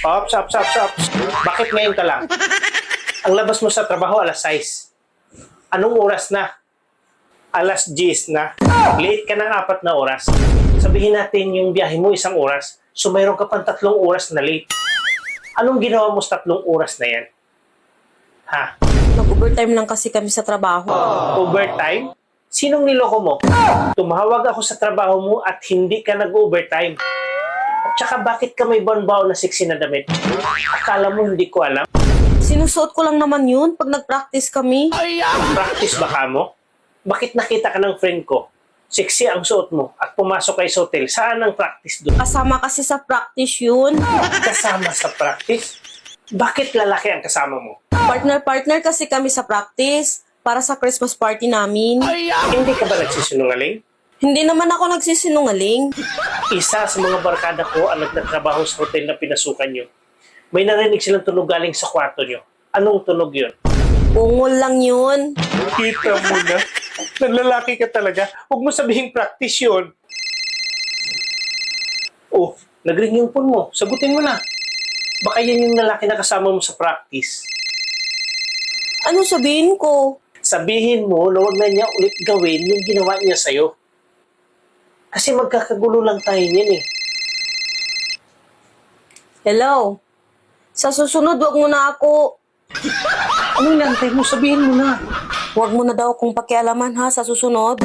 Ops. Bakit ngayon ka lang? Ang labas mo sa trabaho alas 6. Anong oras na? Alas 10 na. Late ka ng 4 na oras. Sabihin natin yung biyahe mo 1 oras. So mayroon ka pang 3 oras na late. Anong ginawa mo sa 3 oras na yan? Ha? Nag-overtime lang kasi kami sa trabaho. Overtime? Sinong niloko mo? Tumawag ako sa trabaho mo at hindi ka nag-overtime. At saka bakit ka may baon-baon na sexy na damit? Akala mo hindi ko alam? Sinusuot ko lang naman yun pag nag-practice kami. Practice ba ka mo? Bakit nakita ka ng friend ko? Sexy ang suot mo at pumasok kayo sa hotel. Saan ang practice doon? Kasama kasi sa practice yun. Kasama sa practice? Bakit lalaki ang kasama mo? Partner kasi kami sa practice para sa Christmas party namin. Hindi ka ba nagsisinungaling? Hindi naman ako nagsisinungaling. Isa sa mga barkada ko ang nagtatrabaho sa hotel na pinasukan nyo. May narinig silang tunog galing sa kwarto nyo. Anong tunog yun? Ungol lang yun. Kita mo na. Naglalaki ka talaga. Huwag mo sabihin practice yun. Oh, nag-ring yung phone mo. Sagutin mo na. Baka yan yung lalaki na kasama mo sa practice. Ano sabihin ko? Sabihin mo na huwag na niya ulit gawin yung ginawa niya sa'yo. Kasi magkakagulo lang tayo niyan eh. Hello? Sa susunod, wag mo na ako. Anong nantay mo? Sabihin mo na. Wag mo na daw akong pakialaman ha sa susunod.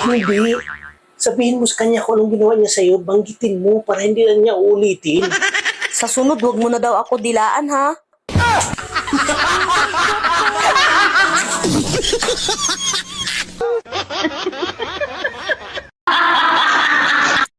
Hindi. Sabihin mo sa kanya kung anong ginawa niya sa'yo, banggitin mo para hindi na niya uulitin. Sa sunod, wag mo na daw ako dilaan ha.